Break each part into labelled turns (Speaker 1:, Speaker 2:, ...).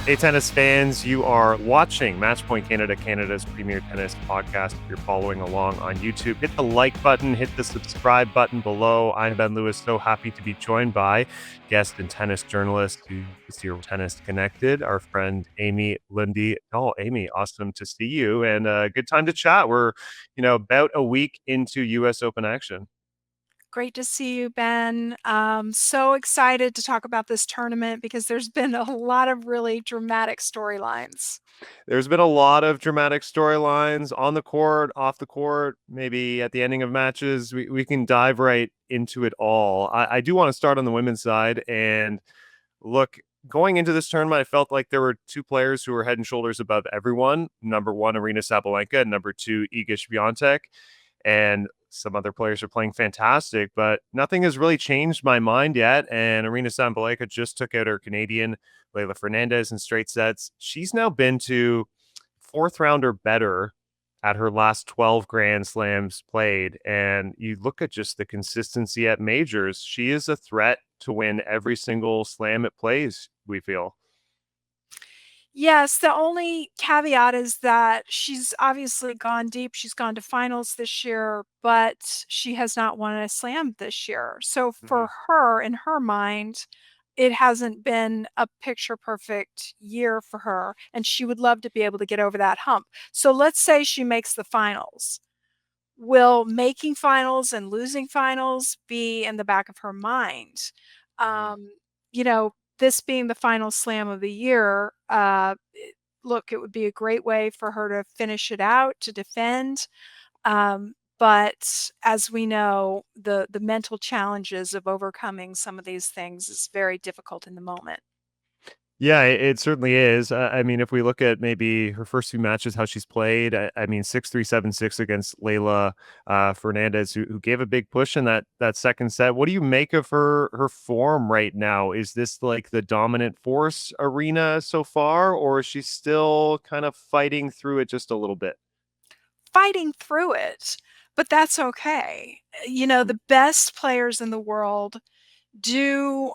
Speaker 1: Hey, tennis fans, you are watching Matchpoint Canada, Canada's premier tennis podcast. If you're following along on YouTube, hit the like button, hit the subscribe button below. I'm Ben Lewis, so happy to be joined by guest and tennis journalist who is here with Tennis Connected, our friend Amy Lundy Dahl. Amy, awesome to see you and good time to chat. We're, about a week into U.S. Open action.
Speaker 2: Great to see you, Ben. So excited to talk about this tournament because there's been a lot of really dramatic storylines.
Speaker 1: There's been a lot of dramatic storylines on the court, off the court, maybe at the ending of matches. We can dive right into it all. I do want to start on the women's side. And look, going into this tournament, I felt like there were two players who were head and shoulders above everyone. Number one, Aryna Sabalenka, and number two, Iga Swiatek. And some other players are playing fantastic, but nothing has really changed my mind yet. And Aryna Sabalenka just took out her Canadian Leylah Fernandez in straight sets. She's now been to fourth round or better at her last 12 Grand Slams played. And you look at just the consistency at majors, she is a threat to win every single slam it plays, we feel.
Speaker 2: Yes, the only caveat is that she's obviously gone deep. She's gone to finals this year, but she has not won a slam this year. So
Speaker 1: Mhm.
Speaker 2: for her, in her mind, it hasn't been a picture perfect year for her, and she would love to be able to get over that hump. So let's say she makes the finals. Will making finals and losing finals be in the back of her mind?
Speaker 1: Mhm.
Speaker 2: Um, this being the final slam of the year, look, it would be a great way for her to finish it out, to defend. But as we know, the mental challenges of overcoming some of these things is very difficult in the moment.
Speaker 1: Yeah, it certainly is. I mean, if we look at maybe her first few matches, how she's played, I mean, 6-3, 7-6 against Leylah Fernandez, who gave a big push in that second set. What do you make of her form right now? Is this like the dominant force arena so far, or is she still kind of fighting through it just a little bit?
Speaker 2: Fighting through it, but that's okay. The best players in the world do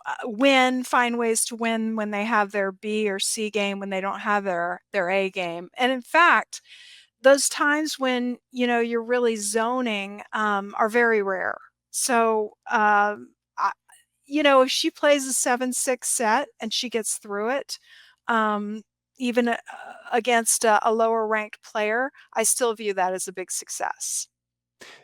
Speaker 2: find ways to win when they have their B or C game, when they don't have their A game. And in fact, those times when you're really zoning are very rare. So if she plays a 7-6 set and she gets through it, um, even against a lower ranked player, I still view that as a big success.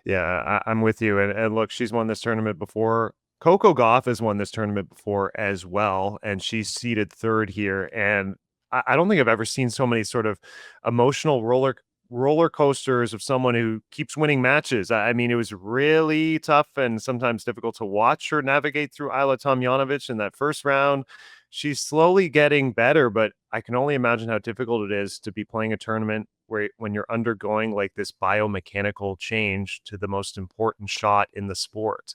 Speaker 1: Yeah, I'm with you. And look, she's won this tournament before. Coco Gauff has won this tournament before as well, and she's seated third here. And I don't think I've ever seen so many sort of emotional roller coasters of someone who keeps winning matches. I mean, it was really tough and sometimes difficult to watch her navigate through Isla Tomljanovic in that first round. She's slowly getting better, but I can only imagine how difficult it is to be playing a tournament where when you're undergoing like this biomechanical change to the most important shot in the sport.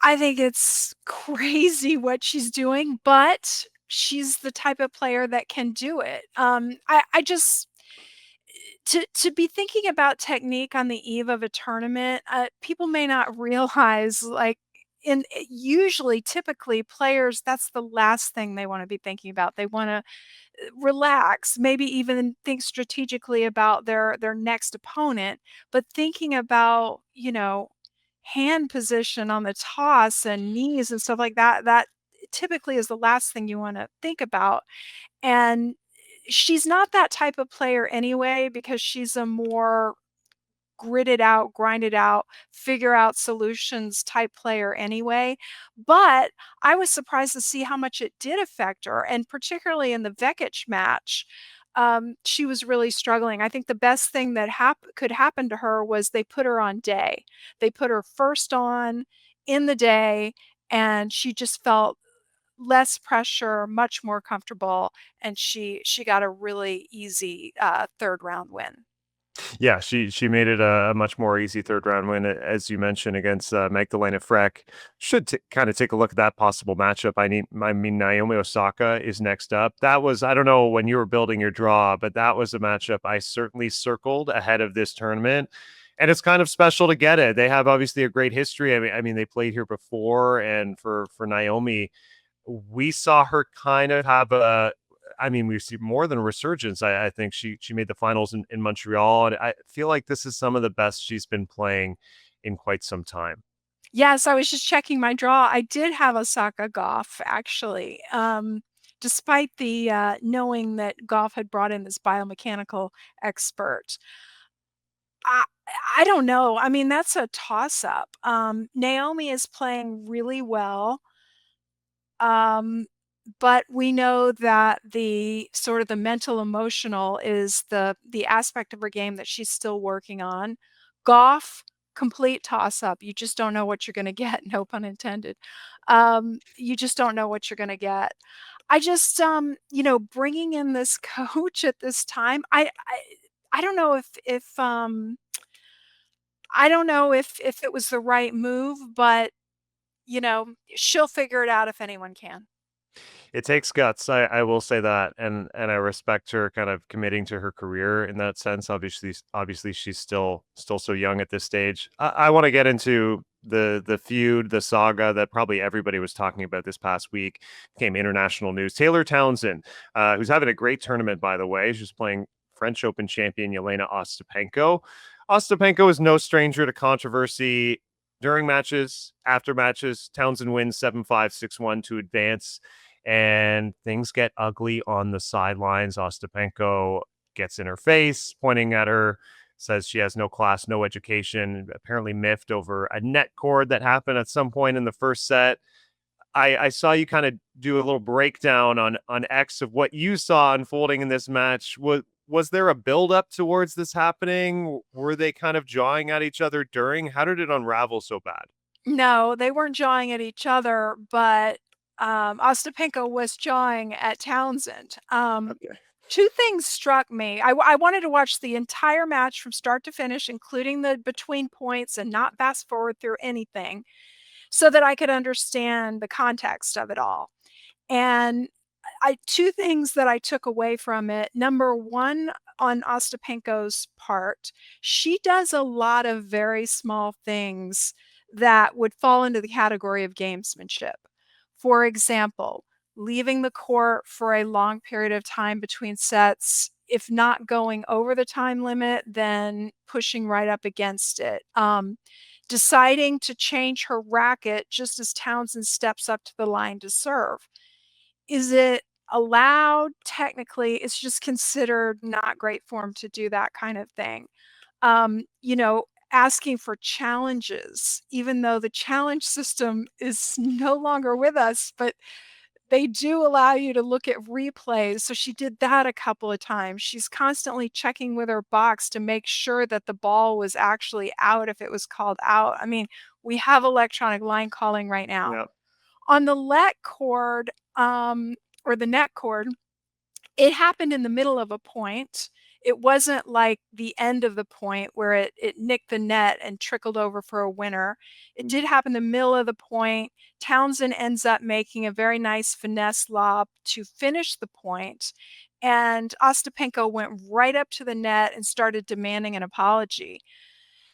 Speaker 2: I think it's crazy what she's doing, but she's the type of player that can do it. I just to be thinking about technique on the eve of a tournament, people may not realize like usually typically players, that's the last thing they want to be thinking about. They want to relax, maybe even think strategically about their next opponent, but thinking about, hand position on the toss and knees and stuff like that, that typically is the last thing you want to think about. And she's not that type of player anyway because she's a more gritted out, grinded out, figure out solutions type player anyway. But I was surprised to see how much it did affect her. And particularly in the Vekic match, she was really struggling. I think the best thing that could happen to her was they put her on day. They put her first on in the day, and she just felt less pressure, much more comfortable, and she got a really easy third round win.
Speaker 1: Yeah, she made it a much more easy third round win, as you mentioned, against Magdalena Freck. Should kind of take a look at that possible matchup. I mean, Naomi Osaka is next up. That was, I don't know when you were building your draw, but that was a matchup I certainly circled ahead of this tournament. And it's kind of special to get it. They have obviously a great history. I mean, they played here before, and for Naomi, we saw her kind of have a, I mean, we see more than a resurgence. I think she made the finals in Montreal, and I feel like this is some of the best she's been playing in quite some time.
Speaker 2: Yes, I was just checking my draw. I did have Osaka Gauff actually. Despite the knowing that Gauff had brought in this biomechanical expert. I I don't know. I mean, that's a toss up. Naomi is playing really well. Um, but we know that the sort of the mental emotional is the aspect of her game that she's still working on. Golf, complete toss up. You just don't know what you're going to get. No pun intended. You just don't know what you're going to get. I just, bringing in this coach at this time, I don't know if I don't know if it was the right move, but she'll figure it out if anyone can.
Speaker 1: It takes guts. I will say that, and I respect her kind of committing to her career in that sense. Obviously, she's still so young at this stage. I want to get into the feud, the saga that probably everybody was talking about this past week. Became international news. Taylor Townsend, who's having a great tournament, by the way. She's playing French Open champion Jelena Ostapenko. Ostapenko is no stranger to controversy during matches, after matches. Townsend wins 7-5, 6-1 to advance, and things get ugly on the sidelines. Ostapenko gets in her face, pointing at her, says she has no class, no education, apparently miffed over a net cord that happened at some point in the first set. I saw you kind of do a little breakdown on X of what you saw unfolding in this match. Was there a build up towards this happening? Were they kind of jawing at each other during? How did it unravel so bad?
Speaker 2: No, they weren't jawing at each other, but Ostapenko was jawing at Townsend.
Speaker 1: Okay.
Speaker 2: Two things struck me. I wanted to watch the entire match from start to finish, including the between points, and not fast forward through anything, so that I could understand the context of it all. And I two things that I took away from it. Number one, on Ostapenko's part, she does a lot of very small things that would fall into the category of gamesmanship. For example, leaving the court for a long period of time between sets. If not going over the time limit, then pushing right up against it. Deciding to change her racket just as Townsend steps up to the line to serve. Is it allowed? Technically, it's just considered not great form to do that kind of thing. Asking for challenges, even though the challenge system is no longer with us, but they do allow you to look at replays. So she did that a couple of times. She's constantly checking with her box to make sure that the ball was actually out if it was called out. I mean, we have electronic line calling right now.
Speaker 1: Yeah.
Speaker 2: On the let cord, or the net cord, it happened in the middle of a point. It wasn't like the end of the point where it nicked the net and trickled over for a winner. It did happen in the middle of the point. Townsend ends up making a very nice finesse lob to finish the point, and Ostapenko went right up to the net and started demanding an apology.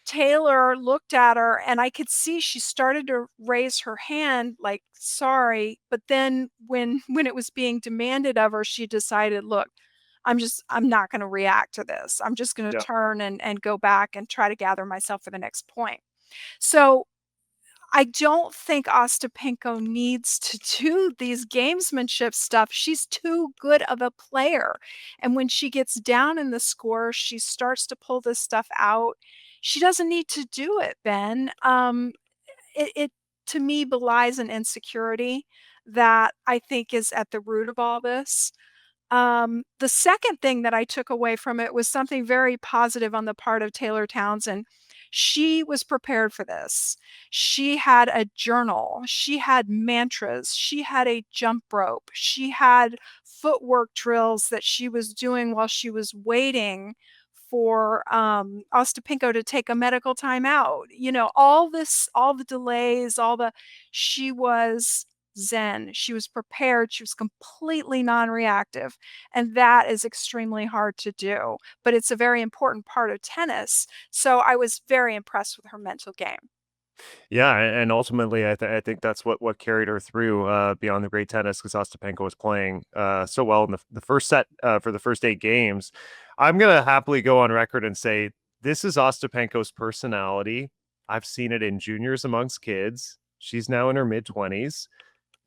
Speaker 2: Taylor looked at her, and I could see she started to raise her hand like, "Sorry," but then when it was being demanded of her, she decided, "Look, I'm not gonna react to this. I'm just gonna
Speaker 1: Yeah.
Speaker 2: turn and go back and try to gather myself for the next point." So, I don't think Ostapenko needs to do these gamesmanship stuff. She's too good of a player. And when she gets down in the score, she starts to pull this stuff out. She doesn't need to do it, Ben. It to me belies an insecurity that I think is at the root of all this. The second thing that I took away from it was something very positive on the part of Taylor Townsend. She was prepared for this. She had a journal, she had mantras, she had a jump rope, she had footwork drills that she was doing while she was waiting for Ostapenko to take a medical timeout. All this, all the delays, she was zen. She was prepared. She was completely non reactive. And that is extremely hard to do. But it's a very important part of tennis. So I was very impressed with her mental game.
Speaker 1: Yeah, and ultimately, I think that's what carried her through beyond the great tennis because Ostapenko was playing so well in the first set for the first 8 games. I'm gonna happily go on record and say this is Ostapenko's personality. I've seen it in juniors amongst kids. She's now in her mid 20s.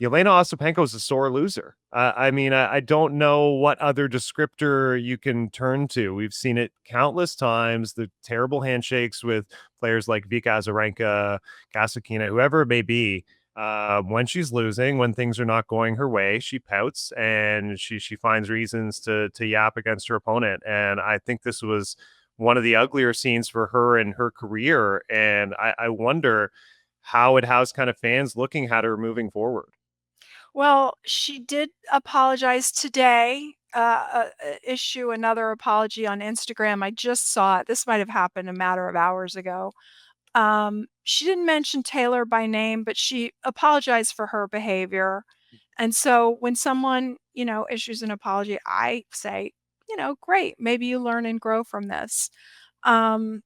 Speaker 1: Jelena Ostapenko is a sore loser. I mean, I don't know what other descriptor you can turn to. We've seen it countless times. The terrible handshakes with players like Vika Azarenka, Kasakina, whoever it may be. When she's losing, when things are not going her way, she pouts and she finds reasons to yap against her opponent. And I think this was one of the uglier scenes for her in her career. And I wonder how it has kind of fans looking at her moving forward.
Speaker 2: Well, she did apologize today, issue another apology on Instagram. I just saw it. This might have happened a matter of hours ago. She didn't mention Taylor by name, but she apologized for her behavior. And so when someone, issues an apology, I say, great, maybe you learn and grow from this. Um,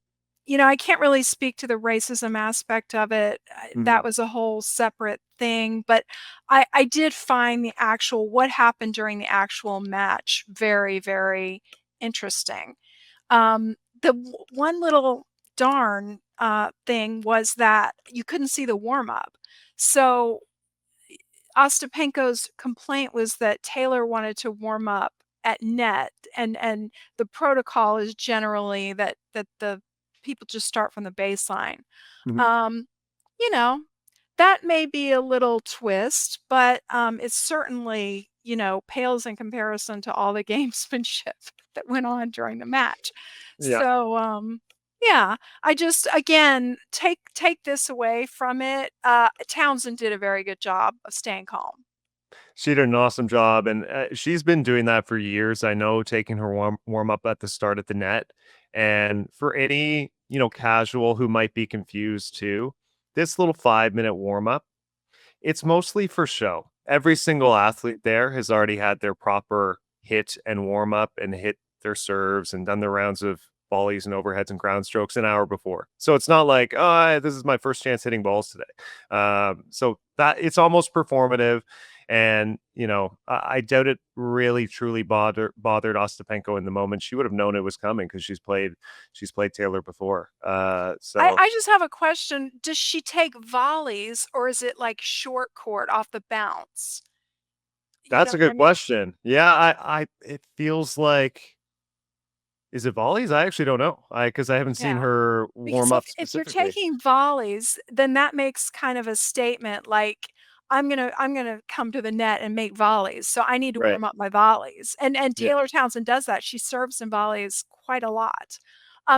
Speaker 2: I can't really speak to the racism aspect of it. That
Speaker 1: Mhm.
Speaker 2: was a whole separate thing, but I did find the actual what happened during the actual match very, very interesting. The one little darn thing was that you couldn't see the warm up. So Ostapenko's complaint was that Taylor wanted to warm up at net, and the protocol is generally that the people just start from the baseline.
Speaker 1: Mhm.
Speaker 2: Um, you know, that may be a little twist, but it certainly, pales in comparison to all the gamesmanship that went on during the match.
Speaker 1: Yeah.
Speaker 2: So, yeah, I just again take this away from it. Townsend did a very good job of staying calm.
Speaker 1: She did an awesome job, and she's been doing that for years. I know, taking her warm up at the start at the net, and for any casual who might be confused too, this little 5 minute warm up, it's mostly for show. Every single athlete there has already had their proper hit and warm up and hit their serves and done their rounds of volleys and overheads and ground strokes an hour before. So it's not like, oh, this is my first chance hitting balls today. So that it's almost performative. And I doubt it really truly bothered Ostapenko in the moment. She would have known it was coming because she's played Taylor before.
Speaker 2: I,
Speaker 1: So
Speaker 2: I just have a question. Does she take volleys or is it like short court off the bounce? You know
Speaker 1: that's a
Speaker 2: what I
Speaker 1: good
Speaker 2: mean?
Speaker 1: question. Yeah, I it feels like, is it volleys? I actually don't know. Because I haven't seen
Speaker 2: Yeah.
Speaker 1: her
Speaker 2: Because
Speaker 1: warm
Speaker 2: if
Speaker 1: up
Speaker 2: if you're
Speaker 1: specifically.
Speaker 2: taking volleys, then that makes kind of a statement like, I'm gonna come to the net and make volleys, so I need to
Speaker 1: Right.
Speaker 2: warm up my volleys. And
Speaker 1: Yeah,
Speaker 2: Taylor Townsend does that. She serves and volleys quite a lot.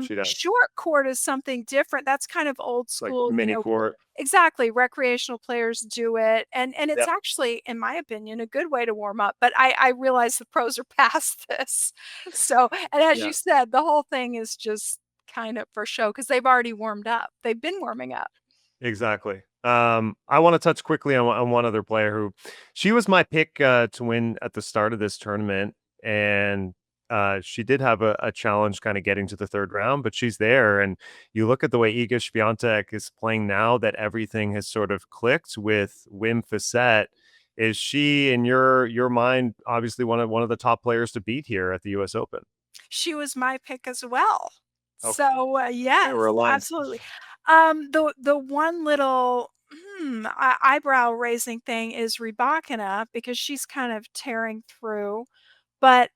Speaker 1: she does.
Speaker 2: Short court is something different. That's kind of old
Speaker 1: It's like
Speaker 2: school,
Speaker 1: mini court.
Speaker 2: exactly, recreational players do it, and it's
Speaker 1: Yep.
Speaker 2: actually, in my opinion, a good way to warm up, but I realize the pros are past this. So, and as
Speaker 1: Yeah,
Speaker 2: you said, the whole thing is just kind of for show because 'cause they've already warmed up. They've been warming up.
Speaker 1: exactly. I want to touch quickly on one other player who she was my pick to win at the start of this tournament, and she did have a challenge kind of getting to the third round, but she's there. And you look at the way Iga Świątek is playing now that everything has sort of clicked with Wim Fissette. Is she, in your mind, obviously one of the top players to beat here at the U.S. Open?
Speaker 2: She was my pick as well.
Speaker 1: Okay,
Speaker 2: So,
Speaker 1: okay, we're
Speaker 2: yes,
Speaker 1: aligned.
Speaker 2: absolutely. The one little, eyebrow raising thing is Rybakina because she's kind of tearing through, but,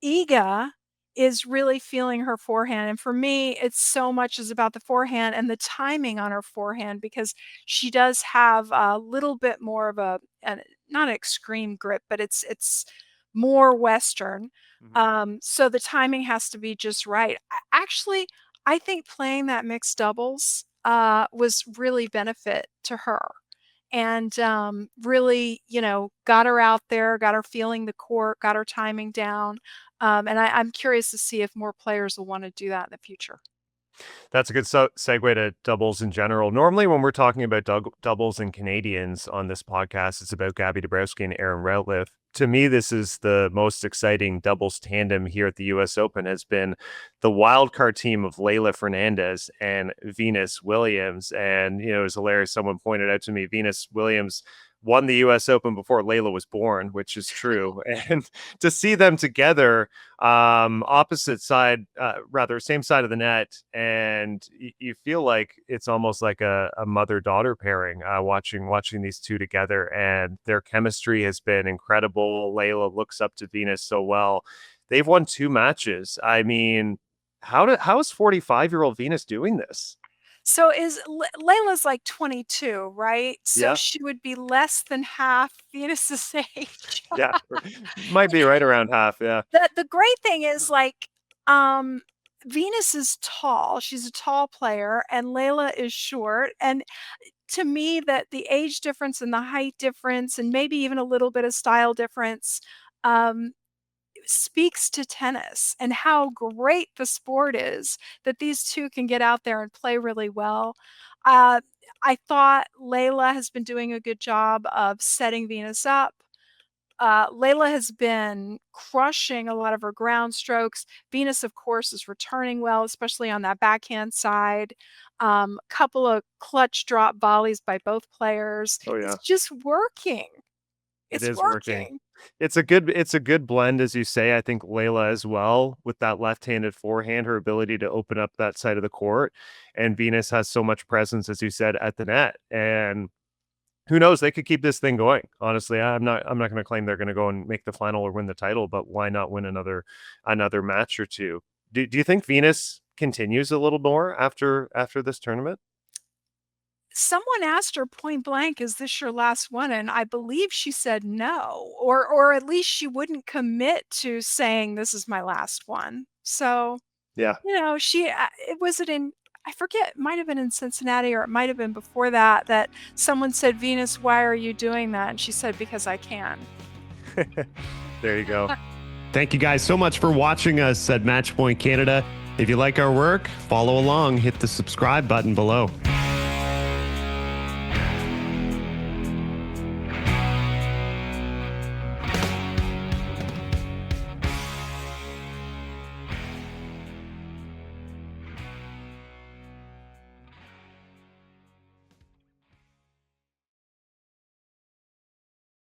Speaker 2: Iga is really feeling her forehand, and for me, it's so much is about the forehand and the timing on her forehand because she does have a little bit more of an not an extreme grip, but it's more Western.
Speaker 1: Mhm.
Speaker 2: So the timing has to be just right. Actually, I think playing that mixed doubles was really benefit to her and really, got her out there, got her feeling the court, got her timing down. And I'm curious to see if more players will want to do that in the future.
Speaker 1: That's a good segue to doubles in general. Normally, when we're talking about doubles and Canadians on this podcast, it's about Gabby Dabrowski and Aaron Routliffe. to me, this is the most exciting doubles tandem here at the U.S. Open has been the wild card team of Leylah Fernandez and Venus Williams. And, it was hilarious. Someone pointed out to me, Venus Williams won the U.S. Open before Leylah was born, which is true. And to see them together, opposite side, rather same side of the net, and you feel like it's almost like a mother-daughter pairing, watching these two together, and their chemistry has been incredible. Leylah looks up to Venus so well. They've won 2 matches. I mean, how is 45-year-old Venus doing this?
Speaker 2: So Leylah's like 22, right? So
Speaker 1: Yeah.
Speaker 2: she would be less than half Venus's age.
Speaker 1: Yeah. Might be right around half, yeah.
Speaker 2: The great thing is Venus is tall. She's a tall player, and Leylah is short. And to me, that the age difference and the height difference, and maybe even a little bit of style difference, um, speaks to tennis and how great the sport is that these two can get out there and play really well. Uh, I thought Leylah has been doing a good job of setting Venus up. Leylah has been crushing a lot of her ground strokes. Venus, of course, is returning well, especially on that backhand side. Couple of clutch drop volleys by both players.
Speaker 1: Oh,
Speaker 2: It's
Speaker 1: yeah.
Speaker 2: just working.
Speaker 1: It
Speaker 2: It's
Speaker 1: is working.
Speaker 2: working.
Speaker 1: It's a good blend, as you say. I think Leylah as well, with that left-handed forehand, her ability to open up that side of the court, and Venus has so much presence, as you said, at the net. And who knows? They could keep this thing going. Honestly, I'm not going to claim they're going to go and make the final or win the title, but why not win another match or two? Do you think Venus continues a little more after this tournament?
Speaker 2: Someone asked her point blank, "Is this your last one?" And I believe she said no, or at least she wouldn't commit to saying, "This is my last one." So,
Speaker 1: Yeah.
Speaker 2: it was it in I forget, it might have been in Cincinnati or it might have been before that, that someone said, "Venus, why are you doing that?" And she said, "Because I can."
Speaker 1: There you go. Thank you guys so much for watching us at Matchpoint Canada. If you like our work, follow along, hit the subscribe button below.